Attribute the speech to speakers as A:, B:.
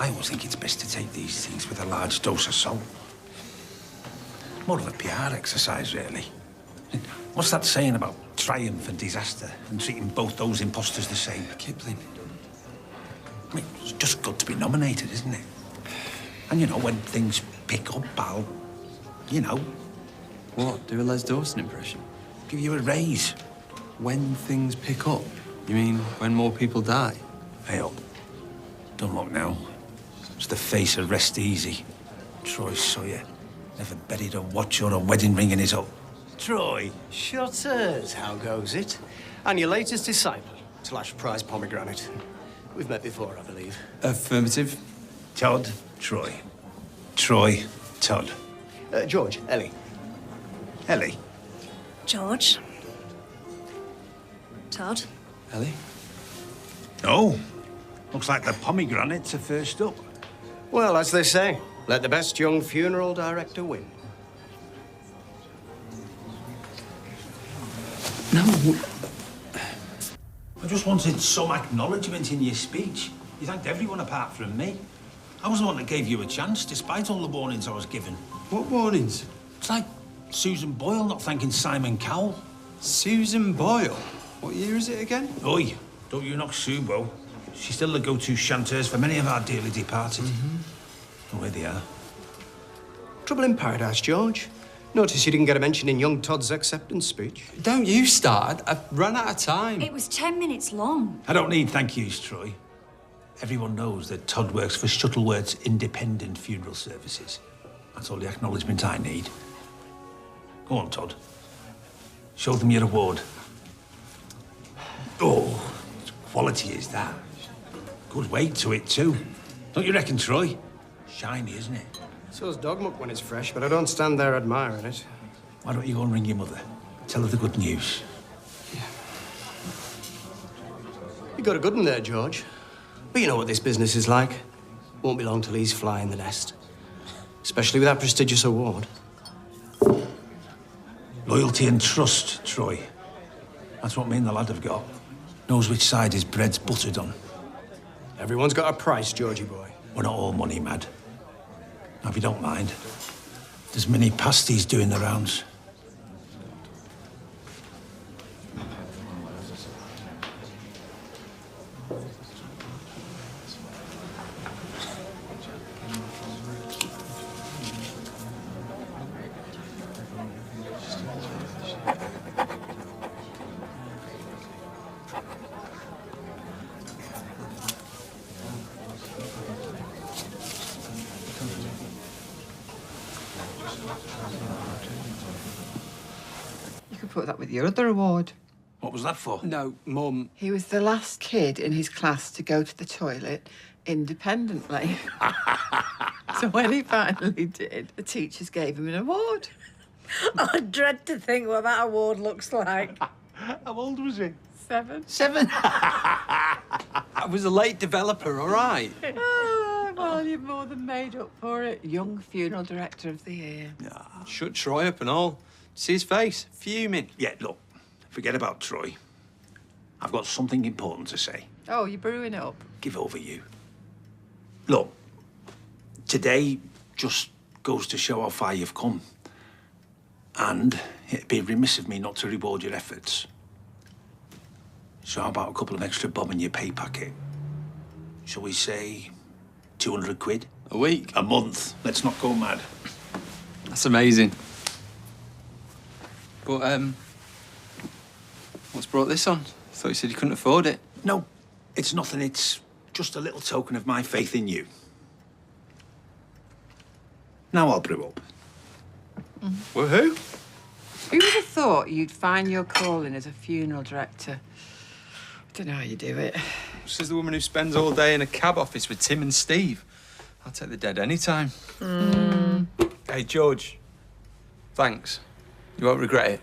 A: I always think it's best to take these things with a large dose of salt. More of a PR exercise, really. What's that saying about triumph and disaster and treating both those imposters the same?
B: Kipling.
A: I mean, it's just good to be nominated, isn't it? And, you know, when things pick up, I'll, you know...
B: What? Do a Les Dawson impression?
A: Give you a raise.
B: When things pick up? You mean when more people die?
A: Hey up. Don't look now. It's the face of RestEasy. Troy Sawyer. Never buried a watch or a wedding ring in his hole. Troy.
C: Shutters, how goes it? And your latest disciple, Slash Prize Pomegranate. We've met before, I believe.
B: Affirmative.
A: Todd, Troy. Troy, Todd.
C: George, Ellie.
A: Ellie.
D: George. Todd.
B: Ellie?
A: Oh. Looks like the pomegranates are first up.
C: Well, as they say, let the best young funeral director win.
B: No.
A: I just wanted some acknowledgement in your speech. You thanked everyone apart from me. I was the one that gave you a chance, despite all the warnings I was given.
B: What warnings?
A: It's like Susan Boyle not thanking Simon Cowell.
B: Susan Boyle? What year is it again?
A: Oi, don't you knock Subo. She's still the go-to chanteuse for many of our dearly departed. Oh, here they are.
C: Trouble in paradise, George. Notice you didn't get a mention in young Todd's acceptance speech.
B: Don't you start. I've run out of time.
D: It was 10 minutes long.
A: I don't need thank yous, Troy. Everyone knows that Todd works for Shuttleworth's independent funeral services. That's all the acknowledgement I need. Go on, Todd. Show them your award. Oh, what quality is that? Good weight to it, too. Don't you reckon, Troy? Shiny, isn't it?
C: So's dogmuck when it's fresh, but I don't stand there admiring it.
A: Why don't you go and ring your mother? Tell her the good news.
C: You got a good one there, George. But you know what this business is like. Won't be long till he's flying the nest. Especially with that prestigious award.
A: Loyalty and trust, Troy. That's what me and the lad have got. Knows which side his bread's buttered on.
C: Everyone's got a price, Georgie boy.
A: We're not all money mad. Now, if you don't mind, there's many pasties doing the rounds.
E: You could put that with your other award.
A: What was that for?
B: No, Mum.
E: He was the last kid in his class to go to the toilet independently. So when he finally did, the teachers gave him an award.
F: I dread to think what that award looks like.
A: How old was he?
E: 7.
A: 7.
B: I was a late developer, all right.
E: Oh, well, you've more than made up for it. Young funeral director of the year.
B: Shut Troy up and all. See his face? Fuming.
A: Yeah, look, forget about Troy. I've got something important to say.
E: Oh, you're brewing it up.
A: Give over you. Look, today just goes to show how far you've come. And it'd be remiss of me not to reward your efforts. So how about a couple of extra bob in your pay packet? Shall we say 200 quid?
B: A week?
A: A month. Let's not go mad.
B: That's amazing. But, what's brought this on? I thought you said you couldn't afford it.
A: No, it's nothing. It's just a little token of my faith in you. Now I'll brew up.
B: Woohoo!
E: Who would have thought you'd find your calling as a funeral director? I don't know how you do it.
B: Says the woman who spends all day in a cab office with Tim and Steve. I'll take the dead anytime. Hey, George. Thanks. You won't regret it.